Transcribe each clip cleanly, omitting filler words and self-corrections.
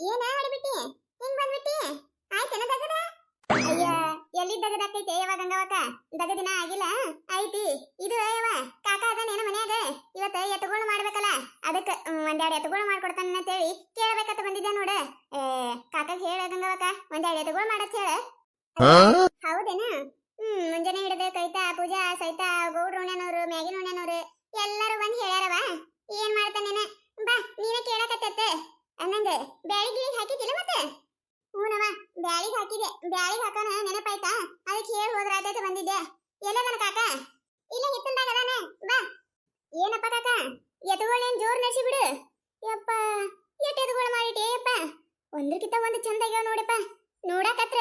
ಏನ ಮಾಡಿಬಿಟ್ಟಿ ಹಿಂಗ್ ಬಂದ್ಬಿಟ್ಟಿ ಆಯ್ತೇನ ದಗದ ಅಯ್ಯ ಎಲ್ಲಿ ದಗದಾಕೈತೆ ಯಾವಾಗ ಗಂಗವಕ್ಕ ದಗದಿನ ಆಗಿಲ್ಲ ಐತಿ ಇದು ಯವ ಕಾಕ ಅದನೇನ ಮನ್ಯಾಗ ಇವತ್ತ ಎತ್ತುಗಳು ಮಾಡ್ಬೇಕಲ್ಲ ಅದಕ್ಕ ಒಂದೆರಡು ಎತ್ತುಗಳು ಮಾಡ್ಕೊಡ್ತಾನ ಅಂತೇಳಿ ಕೇಳಬೇಕಂತ ಬಂದಿದ್ದೆ ನೋಡ ಕಾಕಾಗ ಹೇಳ ಗಂಗವಕ್ಕ ಒಂದೆರಡು ಎತ್ತುಗಳು ಮಾಡತ್ ಹೇಳ ಹೌದೇನ ಮುಂಜಾನೆ ಹಿಡಿದು ಕೈತಾ ಪೂಜಾ ಸೈತಾ ಗೌಡ್ರ ಉಣ್ಯಾನವ್ರು ಮ್ಯಾಗಿನ ಉಣ್ಯಾನವ್ರು ಎಲ್ಲರೂ ಬಂದು ಹೇಳ್ಯಾರವ ಏನ್ ಮಾಡ್ತಾನೇನ ಬಾ ನೀನೇ ಕೇಳಕತ್ತ ಅನ್ನಂಗ ಬ್ಯಾಳಿಗೆ ಹಾಕಿದ್ದಿಲ್ಲ ಮತ್ತೆ ಹೂನವ ಬ್ಯಾಳಿಗೆ ಹಾಕಿದೆ ಬ್ಯಾಳಿಗೆ ಹಾಕೋಣ ನೆನಪಾಯ್ತಾ ಅದಕ್ಕೆ ಹೇಳಿ ಹೋದ್ರಾಯ್ತು ಬಂದಿದ್ದೆ ಎಲ್ಲ ನನ್ನ ಕಾಕ ಇಲ್ಲ ಹಿತ್ತಲ್ದಾಗ ಅದಾನೆ ಬಾ ಏನಪ್ಪ ಕಾಕ ಎತ್ತುಗಳೇನ್ ಜೋರ್ ನಡೆಸಿ ಬಿಡು ಯಪ್ಪ ಎಟ್ ಎತ್ತುಗಳು ಮಾಡಿಟ್ಟೆ ಯಪ್ಪ ಒಂದ್ರಕ್ಕಿಂತ ಒಂದು ಚಂದಾಗ್ಯಾವ ನೋಡಪ್ಪ ನೋಡಕತ್ರ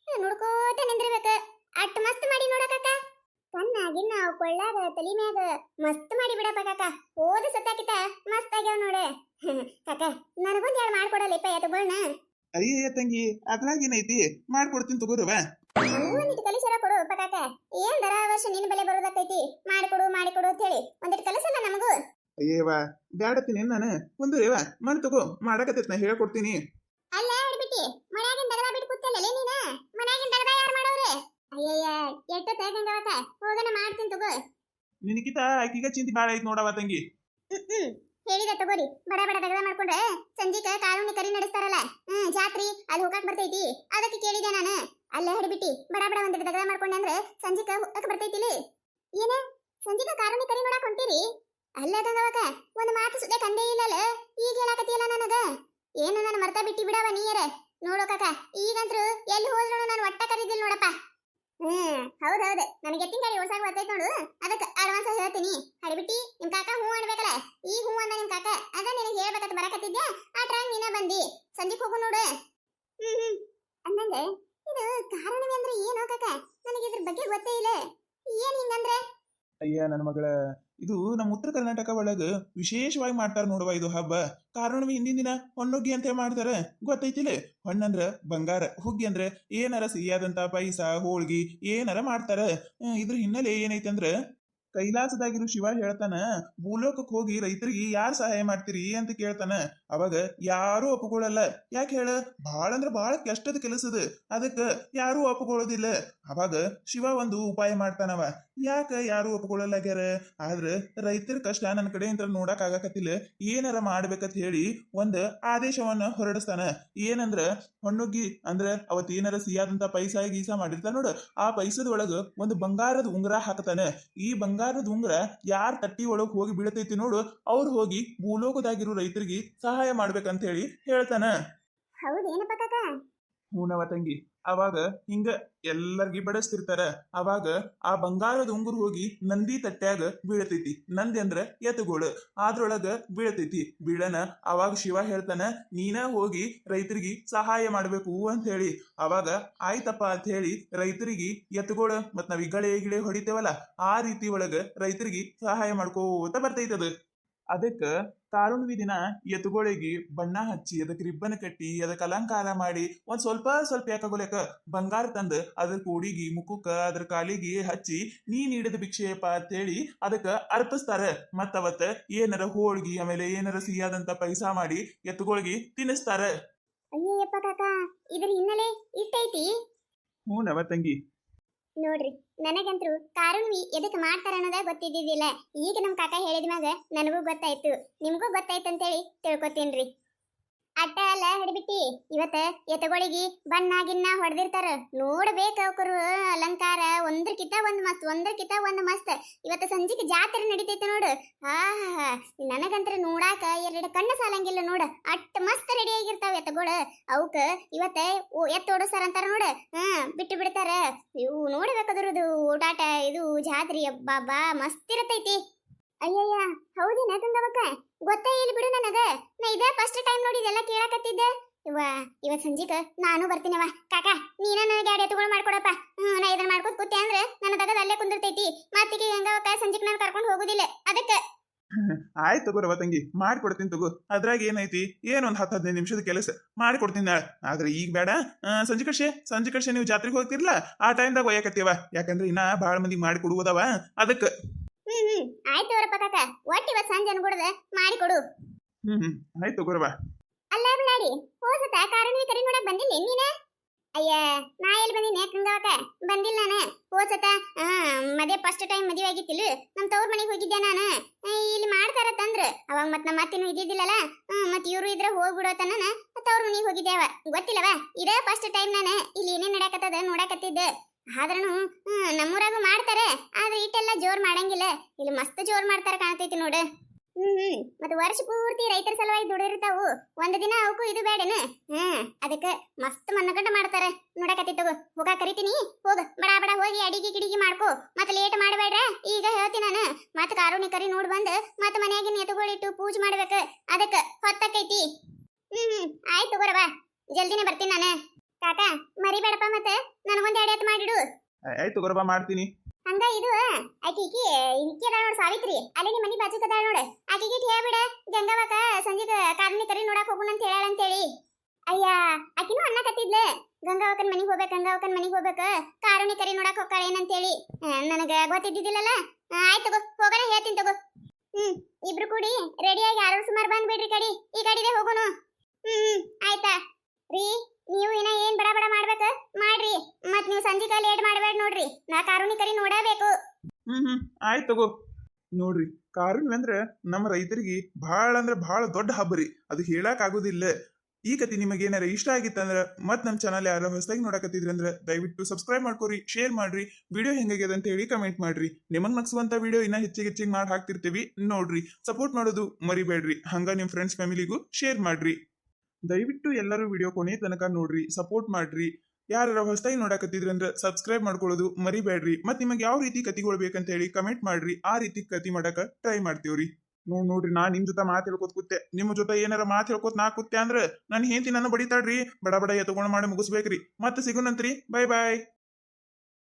ನೋಡ್ಕೋತ ನಿಂದಿರ್ಬೇಕು ಅಟ್ ಮಸ್ತ್ ಮಾಡಿ ನೋಡಕಾಕ ಕಣ್ಣಾಗಿನ್ನ ಅವು ಕೊಳ್ಳಾಗ ತಲಿ ಮ್ಯಾಗ ಮಸ್ತ್ ಮಾಡಿ ಬಿಡಪ್ಪ ಕಾಕ ಹೋದ ಸತ್ತಾಕಿತ ಮಸ್ತ್ ಆಗ್ಯಾವ ನೋಡೆ ಕಾಕ ನನಗೊಂದ್ ಎರಡು ಮಾಡ್ಕೊಡಲ್ಲಪ್ಪ ಎತ್ತುಗಳನ್ನ ಅಯ್ಯ ತಂಗಿ ಅದ್ರಾಗ ಏನೈತಿ ಮಾಡ್ಕೊಡ್ತೀನಿ ತಗೋರವ ನನಗೂ ಒಂದಿಟ್ಟು ಕಲಿಸರ ಕೊಡು ಕಾಕ ಏನ್ ದರ ವರ್ಷ ನಿನ್ನ ಬೆಲೆ ಬರೋದಕ್ಕೈತಿ ಮಾಡಿಕೊಡು ಅಂತ ಹೇಳಿ ಒಂದಿಟ್ಟು ಕಲಿಸಲ್ಲ ನಮಗೂ ಅಯ್ಯವ ಬ್ಯಾಡತ್ತೀನಿ ನಾನು ಕುಂದ್ರೇವ ಮಣ್ ತಗೋ ಮಾಡಕತ್ತೈತ್ ನಾ ಹೇಳ್ಕೊಡ್ತೀನಿ ಅಲ್ಲ ಹಿಡ್ಬಿಟ್ಟಿ ಮನ್ಯಾಗಿನ ದಗದ ಬಿಟ್ಟು ಕೂತಲ್ಲ ನೀನ ಮನ್ಯಾಗಿನ ದಗದ ಯಾರು ಮಾಡೋರು ಅಯ್ಯಯ್ಯ ಎಟ್ಟು ತೇಗಂಗವಕ ಹೋಗನ ಮಾಡ್ತೀನಿ ತಗೋ ನಿನಕಿತ ಆಕಿಗ ಚಿಂತಿ ಬಾಳ ಐತ್ ನೋಡವ ತಂಗಿ ಹೇಳಿದೆ ತಗೋರಿ ಬಡ ಬಡ ದಗದ ಮಾಡ್ಕೊಂಡ್ರೆ ಸಂಜಿಕ ಕಾರುಣಿ ಕರಿ ನಡೆಸ್ತಾರಲ್ಲ ಜಾತ್ರಿ ಅಲ್ಲಿ ಹೋಗಕ್ ಬರ್ತೈತಿ ಅದಕ್ಕೆ ಕೇಳಿದೆ ನಾನು ಅಲ್ಲೇ ಹಿಡ್ಬಿಟ್ಟಿ ಬಡ ಬಡ ಒಂದಿಟ್ಟು ದಗದ ಮಾಡ್ಕೊಂಡೆ ಅಂದ್ರೆ ಸಂಜಿಕ ಹೋಗಕ್ ಬರ್ತೈತಿಲಿ ಏನ ಸಂಜಿಕ ಕಾರುಣಿ ಕರಿ ನೋಡಕ್ ಹೊಂಟಿರಿ ಅಲ್ಲ ಗಂಗವಕ ಒಂದು ಮಾತು ಸುದ್ದೆ ಕಂಡೇ ಇಲ್ಲಲ್ಲ ಈಗ ಹೇಳಾಕತಿಯಲ್ಲ ನನಗ ಏನು ನಾನು ಮರ್ತಾ ಬಿಟ್ಟಿ ಬಿಡವ ನೀಯರ ನೋಡೋ ಕಾಕ ಈಗಂತ್ರು ಎಲ್ಲಿ ಹೋದ್ರು ನಾನು ಒಟ್ಟ ಕರಿದಿಲ್ಲ ನೋಡಪ್ಪ ಹೌದೌದು ನನಗೆ ಎತ್ತಿನ ಗಾಡಿ ಓಡ್ಸಾಕ ಬರ್ತೈತೆ ನೋಡು ಅದಕ್ಕೆ ಅಡ್ವಾನ್ಸ್ ಹೇಳ್ತೀನಿ ಹಡಿಬಿಟ್ಟಿ ನಿಮ್ ಕಾಕ ಹೂ ಅನ್ಬೇಕಲ್ಲ ಈಗ ಹೂ ಅಂದ ನಿಮ್ ಕಾಕ ಅದ ನಿನಗೆ ಹೇಳ್ಬೇಕಂತ ಬರಕತ್ತಿದ್ದೆ ಆ ಟ್ರೈನ್ ನೀನ ಬಂದಿ ಸಂಜೆಗೆ ಹೋಗು ನೋಡು ಅಂದಂಗೆ ಇದು ಕಾರಣವೇ ಅಂದ್ರೆ ಏನೋ ಕಾಕ ನನಗೆ ಇದ್ರ ಬಗ್ಗೆ ಗೊತ್ತೇ ಇಲ್ಲ ಏನ್ ಹಿಂಗಂದ್ರೆ ಅಯ್ಯ ನನ್ನ ಮಗಳ ಇದು ನಮ್ಮ ಉತ್ತರ ಕರ್ನಾಟಕ ಒಳಗ ವಿಶೇಷವಾಗಿ ಮಾಡ್ತಾರ ನೋಡುವ ಇದು ಹಬ್ಬ ಕಾರಣವೇ ಹಿಂದಿನ ದಿನ ಹೊಣ್ಣುಗ್ಗಿ ಅಂತ ಮಾಡ್ತಾರ ಗೊತ್ತೈತಿಲ್ಲ ಹೊಣ್ಣಂದ್ರ ಬಂಗಾರ ಹುಗ್ಗಿ ಅಂದ್ರೆ ಏನಾರ ಸಿಹಿಯಾದಂತ ಪೈಸ ಹೋಳ್ಗಿ ಏನಾರ ಮಾಡ್ತಾರ ಇದ್ರ ಹಿನ್ನೆಲೆ ಏನೈತೆ ಅಂದ್ರ ಕೈಲಾಸದಾಗಿರು ಶಿವ ಹೇಳ್ತಾನ ಭೂಲೋಕಕ್ಕೆ ಹೋಗಿ ರೈತರಿಗೆ ಯಾರು ಸಹಾಯ ಮಾಡ್ತೀರಿ ಅಂತ ಕೇಳ್ತಾನ ಅವಾಗ ಯಾರು ಒಪ್ಕೊಳ್ಳಲ್ಲ ಯಾಕೆ ಹೇಳ ಬಾಳ ಅಂದ್ರ ಬಾಳ ಕಷ್ಟದ ಕೆಲಸದ ಅದಕ್ಕ ಯಾರು ಒಪ್ಕೊಳ್ಳೋದಿಲ್ಲ ಅವಾಗ ಶಿವ ಒಂದು ಉಪಾಯ ಮಾಡ್ತಾನವ ಯಾಕ ಯಾರು ಒಪ್ಕೊಳ್ಳಲಾಗ್ಯಾರ ಆದ್ರ ರೈತರ ಕಷ್ಟ ನನ್ನ ಕಡೆ ಅಂತ ನೋಡಕ್ ಆಗಾಕತ್ತಿಲ್ಲ ಏನಾರ ಮಾಡ್ಬೇಕಂತ ಹೇಳಿ ಒಂದ್ ಆದೇಶವನ್ನ ಹೊರಡಿಸ್ತಾನ ಏನಂದ್ರ ಹೊಣ್ಣುಗ್ಗಿ ಅಂದ್ರ ಅವತ್ ಏನಾರ ಸಿಹಿಯಾದಂತ ಪೈಸಾ ಗೀಸಾ ಮಾಡಿರ್ತಾನ ನೋಡ ಆ ಪೈಸದ ಒಳಗ ಒಂದು ಬಂಗಾರದ ಉಂಗುರ ಹಾಕ್ತಾನ ಈ ಬಂಗಾರದ ಉಂಗುರ ಯಾರ ತಟ್ಟಿ ಒಳಗ್ ಹೋಗಿ ಬೀಳತೈತಿ ನೋಡು ಅವ್ರು ಹೋಗಿ ಭೂಲೋಕದಾಗಿರೋ ರೈತರಿಗೆ ಸಹಾಯ ಮಾಡ್ಬೇಕಂತ ಹೇಳಿ ಹೇಳ್ತಾನ ಹೌದೇನಪ್ಪ ಕಾಕ ಹೂನವ ತಂಗಿ ಅವಾಗ ಹಿಂಗ ಎಲ್ಲರಿಗಿ ಬಡಸ್ತಿರ್ತಾರ ಅವಾಗ ಆ ಬಂಗಾರದ ಉಂಗುರು ಹೋಗಿ ನಂದಿ ತಟ್ಟ್ಯಾಗ ಬೀಳತೈತಿ ನಂದಿ ಅಂದ್ರ ಎತ್ತುಗೋಳು ಅದ್ರೊಳಗ ಬೀಳತೈತಿ ಬೀಳನ ಅವಾಗ ಶಿವ ಹೇಳ್ತಾನ ನೀನ ಹೋಗಿ ರೈತರಿಗೆ ಸಹಾಯ ಮಾಡ್ಬೇಕು ಅಂತ ಹೇಳಿ ಅವಾಗ ಆಯ್ತಪ್ಪ ಅಂತ ಹೇಳಿ ರೈತರಿಗೆ ಎತ್ತುಗೋಳ ಮತ್ ನಾವ್ ಗಿಳೆ ಗಿಳೆ ಹೊಡಿತೇವಲ್ಲ ಆ ರೀತಿ ಒಳಗ ರೈತರಿಗೆ ಸಹಾಯ ಮಾಡ್ಕೋತ ಬರ್ತೈತದ ಅದಕ್ಕ ಕಾರುಣ್ವಿ ದಿನ ಎತ್ತುಗಳಿಗೆ ಬಣ್ಣ ಹಚ್ಚಿ ಅದಕ್ಕೆ ರಿಬ್ಬನ್ ಕಟ್ಟಿ ಅದಕ್ಕೆ ಅಲಂಕಾರ ಮಾಡಿ ಒಂದ್ ಸ್ವಲ್ಪ ಯಾಕಾಗೋಲೆಕ ಬಂಗಾರ ತಂದ ಅದ್ರ ಕೋಡಿಗಿ ಮುಖಕ್ಕ ಅದ್ರ ಕಾಲಿಗೆ ಹಚ್ಚಿ ನೀ ನೀಡಿದ ಭಿಕ್ಷೆಯಪ್ಪ ಅಂತ ಹೇಳಿ ಅದಕ್ಕ ಅರ್ಪಿಸ್ತಾರ ಮತ್ತ ಅವತ್ತ ಏನಾರ ಹೋಳ್ಗಿ ಆಮೇಲೆ ಏನಾರ ಸಿಹಿಯಾದಂತ ಪೈಸಾ ಮಾಡಿ ಎತ್ತುಗಳಿಗೆ ತಿನ್ನಿಸ್ತಾರ ಅಯ್ಯಪ್ಪ ಕಾಕ ಇದ್ರ ಹಿನ್ನೆಲೆ ಇಷ್ಟೈತಿ ಹೂನವ ತಂಗಿ ನೋಡ್ರಿ ನನಗಂತೂ ಕಾರುಣ್ವಿ ಎದಕ್ ಮಾಡ್ತಾರ ಅನ್ನೋದ ಗೊತ್ತಿದ್ದಿದ್ದಿಲ್ಲ ಈಗ ನಮ್ ಕಾಕ ಹೇಳಿದ ಮ್ಯಾಗ ನನಗೂ ಗೊತ್ತಾಯ್ತು ನಿಮ್ಗೂ ಗೊತ್ತಾಯ್ತು ಅಂತೇಳಿ ತಿಳ್ಕೊತೀನ್ರಿ ಅಟ್ಟ ಅಲ್ಲ ಹಿಡಿಬಿಟ್ಟಿ ಇವತ್ತ ಎತ್ತುಗಳಿಗೆ ಬಣ್ಣ ಗಿನ್ನ ಹೊಡೆದಿರ್ತಾರ ನೋಡ್ಬೇಕ ಅವ್ಕರು ಅಲಂಕಾರ ಒಂದ್ರಕ್ಕಿಂತ ಒಂದ್ ಮಸ್ತ್ ಇವತ್ತ ಸಂಜಿಗೆ ಜಾತ್ರೆ ನಡಿತೈತೆ ನೋಡು ಆಹಾ ನನಗಂತ್ರ ನೋಡಾಕ ಎರಡು ಕಣ್ಣು ಸಾಲಂಗಿಲ್ಲ ನೋಡ ಅಟ್ ಮಸ್ತ್ ರೆಡಿ ಆಗಿರ್ತಾವ ಎತ್ತುಗಳು ಅವಕ್ಕ ಇವತ್ತ ಎತ್ತು ಓಡಿಸ್ತಾರ ಅಂತಾರ ನೋಡ ಬಿಟ್ಟು ಬಿಡ್ತಾರ ಇವು ನೋಡ್ಬೇಕದ್ರದು ಓಡಾಟ ಇದು ಜಾತ್ರೆ ಅಬ್ಬಾ ಮಸ್ತ್ ಇರತೈತಿ ಅಯ್ಯಯ್ಯ ಹೌದೇನ ಗಂಗವಕ್ಕ ಗೊತ್ತೇ ಇಲ್ಲ ಬಿಡು ನನಗ ನಾ ಇದೇ ಫಸ್ಟ್ ಟೈಮ್ ನೋಡಿ ಇದೆಲ್ಲ ಕೇಳಕತ್ತಿದ್ದೆ ಇವತ್ ಸಂಜಿಕ ನಾನು ಬರ್ತೀನವ ಕಾಕ ನೀನ ನನಗೆ ಎರಡು ಎತ್ತುಗಳು ಮಾಡ್ಕೊಡಪ್ಪ ನಾ ಇದನ್ನ ಮಾಡ್ಕೊತ ಕೂತೆ ಅಂದ್ರೆ ನನ್ನ ತಗದ ಅಲ್ಲೇ ಕುಂದಿರ್ತೈತಿ ಮತ್ತಿಗೆ ಗಂಗವಕ್ಕ ಸಂಜಿಕ್ ನಾನು ಕರ್ಕೊಂಡು ಹೋಗುದಿಲ್ಲ ಅದಕ್ಕೆ ಆಯ್ತು ತಗೋರವ ತಂಗಿ ಮಾಡ್ಕೊಡ್ತೀನಿ ತಗೋ ಅದ್ರಾಗ ಏನೈತಿ ಏನೊಂದ್ 10-15 ನಿಮಿಷದ ಕೆಲಸ ಮಾಡ್ಕೊಡ್ತೀನಿ ನಾಳೆ ಆದ್ರೆ ಈಗ ಬೇಡ ಸಂಜೆ ಕಡ್ಸೆ ನೀವು ಜಾತ್ರೆಗೆ ಹೋಗ್ತಿರ್ಲ ಆ ಟೈಮ್ದಾಗ ಒಯ್ಯಕತ್ತೀವ ಯಾಕಂದ್ರೆ ಇನ್ನ ಬಾಳ ಮಂದಿ ಮಾಡಿ ಕೊಡುವುದವ ಅದಕ್ಕ ಆಯ್ತು ಅವರಪ್ಪ ಕಾಕ ಒಟ್ಟು ಇವತ್ತು ಸಂಜೆ ಅನ್ಕೊಡದ ಮಾಡಿ ಕೊಡು ಆಯ್ತು ತಗೋರವ ಅಲ್ಲ ಬಿಡಾಡಿ ಹೋಸತ ಕಾರಣವಿ ಕರಿ ನೋಡಕ್ ಬಂದಿಲ್ಲ ನೀನ ಅಯ್ಯ ನಾ ಎಲ್ಲಿ ಬಂದಿನಿ ಗಂಗಾವಕ ಬಂದಿಲ್ಲ ನಾನು ಹೋಸತ ಮದುವೆ ಫಸ್ಟ್ ಟೈಮ್ ಮದುವೆ ಆಗಿತ್ತಿಲ್ಲ ನಮ್ಮ ತವ್ರ ಮನೆಗೆ ಹೋಗಿದ್ದೆ ನಾನು ಇಲ್ಲಿ ಮಾಡ್ತಾರತ್ತಂದ್ರ ಅವಾಗ ಮತ್ ನಮ್ಮ ಅತ್ತೆನೂ ಇದ್ದಿದ್ದಿಲ್ಲಲ್ಲ ಮತ್ ಇವ್ರು ಇದ್ರೆ ಹೋಗ್ಬಿಡೋತನ ತವ್ರ ಮನೆಗೆ ಹೋಗಿದ್ದೇವ ಗೊತ್ತಿಲ್ಲವ ಇದೇ ಫಸ್ಟ್ ಟೈಮ್ ನಾನು ಇಲ್ಲಿ ಏನೇನ್ ನಡಕತ್ತದ ನೋಡಕತ್ತಿದ್ದ ಆದ್ರೂ ನಮ್ಮೂರಾಗೂ ಮಾಡ್ತಾರೆ ಆದ್ರೆ ಇಟ್ಟೆಲ್ಲ ಜೋರ್ ಮಾಡಂಗಿಲ್ಲ ಇಲ್ಲಿ ಮಸ್ತ್ ಜೋರ್ ಮಾಡ್ತಾರ ಕಾಣ್ತೈತಿ ನೋಡು ಮತ್ತೆ ವರ್ಷ ಪೂರ್ತಿ ರೈತರ ಸಲುವಾಗಿ ದುಡಿರ್ತಾವು ಒಂದ್ ದಿನ ಅವಕ್ಕೂ ಇದು ಬೇಡನ ಅದಕ್ಕೆ ಮಸ್ತ್ ಮನ್ನಗಂಡ ಮಾಡ್ತಾರ ನೋಡಕತ್ತಿ ತಗೋ ಹೋಗ ಕರಿತೀನಿ ಹೋಗ ಬಡ ಬಡ ಹೋಗಿ ಅಡಿಗೆ ಗಿಡಿಗೆ ಮಾಡ್ಕೋ ಮತ್ತೆ ಲೇಟ್ ಮಾಡಬೇಡ್ರ ಈಗ ಹೇಳ್ತೀನಿ ನಾನು ಮತ್ತೆ ಕಾರುಣಿ ಕರಿ ನೋಡ್ ಬಂದ್ ಮತ್ತೆ ಮನ್ಯಾಗಿನ ಎತ್ತುಗಳಿಟ್ಟು ಪೂಜೆ ಮಾಡ್ಬೇಕ ಅದಕ್ಕ ಹೊತ್ತಕೈತಿ ಆಯ್ತು ತಗೋರವ ಜಲ್ದಿನೇ ಬರ್ತೀನಿ ನಾನು ಕಾಕ ಮರಿಬೇಡಪ್ಪ ಮತ್ತೆ ನನಗೊಂದ್ ಎಡೆ ಮಾಡಿಡು ಆಯ್ತು ಗೊರಬ ಮಾಡ್ತೀನಿ. ಹಂಗ ಇದು ಆಕಿಗೆ ಇಕ್ಕಿದ ನೋಡ್ ಸಾವಿತ್ರಿ ಅಲ್ಲಿ ನಿಮ್ಮ ಮನಿ ಬಾಜು ಕದಾಳ ನೋಡ ಆಕಿಗೆ ಹೇಳ್ಬಿಡ ಗಂಗಾವಕ ಸಂಜೆಗ ಕಾರಣಿ ಕರಿ ನೋಡಕ್ ಹೋಗುಣ ಅಂತ ಹೇಳಾಳ ಅಂತೇಳಿ ಅಯ್ಯ ಆಕಿನೂ ಅನ್ನಕತ್ತಿದ್ಲ ಗಂಗಾವಕನ್ ಮನಿಗ್ ಗಂಗಾವಕನ್ ಮನಿಗ್ ಹೋಗ್ಬೇಕ ಕಾರುಣಿ ಕರಿ ನೋಡಕ್ ಹೋಗ್ತಾಳ ಏನಂತೇಳಿ ನನಗ ಗೊತ್ತಿದ್ದಿದ್ದಿಲ್ಲಲ್ಲ ಆಯ್ತು ತಗೋ ಹೋಗೋಣ ಹೇಳ್ತೀನಿ ತಗೋ ಇಬ್ರು ಕೂಡಿ ರೆಡಿಯಾಗಿ ಆರು ಸುಮಾರು ಬಂದ್ಬಿಡ್ರಿ ಕಡಿ ಈ ಕಡಿದೆ ಹೋಗೋಣ ಆಯ್ತಾ ರೀ ನೀವು ಇನ್ನ ಏನ್ ಬಡ ಬಡ ಮಾಡ್ಬೇಕ ಮಾಡ್ರಿ ಮತ್ ನೀವು ಸಂಜೆ ಲೇಟ್ ಮಾಡ್ಬೇಡ ನೋಡ್ರಿ ನಾ ಕಾರುಣಿ ಕರಿ ನೋಡಬೇಕು ಆಯ್ತು ತಗೋ. ನೋಡ್ರಿ ಕಾರುಣ್ಯ ಅಂದ್ರೆ ನಮ್ಮ ರೈತರಿಗೆ ಬಹಳ ಅಂದ್ರೆ ಬಹಳ ದೊಡ್ಡ ಹಬ್ಬ ರೀ, ಅದು ಹೇಳಕ್ ಆಗುದಿಲ್ಲ. ಈ ಕತಿ ನಿಮಗೆ ಏನಾರ ಇಷ್ಟ ಆಗಿತ್ತಂದ್ರ ಮತ್ ನಮ್ ಚಾನಲ್ ಯಾರ ಹೊಸದಾಗಿ ನೋಡಕತ್ತಿದ್ರಿ ಅಂದ್ರೆ ದಯವಿಟ್ಟು ಸಬ್ಸ್ಕ್ರೈಬ್ ಮಾಡ್ಕೊರಿ, ಶೇರ್ ಮಾಡ್ರಿ, ವಿಡಿಯೋ ಹೆಂಗಾಗ್ಯದ ಅಂತ ಹೇಳಿ ಕಮೆಂಟ್ ಮಾಡ್ರಿ. ನಿಮಗ್ ನಗ್ಸುವಂತ ವಿಡಿಯೋ ಇನ್ನ ಹೆಚ್ಚಿಗೆ ಮಾಡಿ ಹಾಕ್ತಿರ್ತೀವಿ ನೋಡ್ರಿ. ಸಪೋರ್ಟ್ ಮಾಡೋದು ಮರಿಬೇಡ್ರಿ, ಹಂಗ ನಿಮ್ ಫ್ರೆಂಡ್ಸ್ ಫ್ಯಾಮಿಲಿಗೂ ಶೇರ್ ಮಾಡ್ರಿ. ದಯವಿಟ್ಟು ಎಲ್ಲರೂ ವಿಡಿಯೋ ಕೊನೆ ತನಕ ನೋಡ್ರಿ, ಸಪೋರ್ಟ್ ಮಾಡ್ರಿ. ಯಾರು ಹೊಸದಾಗಿ ನೋಡಕತ್ತಿದ್ರಿ ಅಂದ್ರೆ ಸಬ್ಸ್ಕ್ರೈಬ್ ಮಾಡ್ಕೊಳ್ಳೋದು ಮರಿಬೇಡ್ರಿ. ಮತ್ ನಿಮಗೆ ಯಾವ ರೀತಿ ಕತಿಗಳು ಬೇಕಂತ ಹೇಳಿ ಕಮೆಂಟ್ ಮಾಡ್ರಿ, ಆ ರೀತಿ ಕತಿ ಮಾಡಕ ಟ್ರೈ ಮಾಡ್ತೀವ್ರಿ. ನೋಡ್ರಿ ನಾ ನಿಮ್ ಜೊತೆ ಮಾತು ಹೇಳ್ಕೊತ ಕೂತೆ, ನಿಮ್ಮ ಜೊತೆ ಏನಾರ ಮಾತು ಹೇಳ್ಕೊತ ನಾ ಕೂತೆ ಅಂದ್ರೆ ನಾನು ಹೆಂಡತಿ ನನ್ನ ಬಡಿತಾಡ್ರಿ, ಬಡ ಬಡ ಎತ್ಕೊಂಡು ಮಾಡಿ ಮುಗಿಸ್ಬೇಕ್ರಿ. ಮತ್ತೆ ಸಿಗೋಣಂತ್ರಿ, ಬೈ ಬಾಯ್.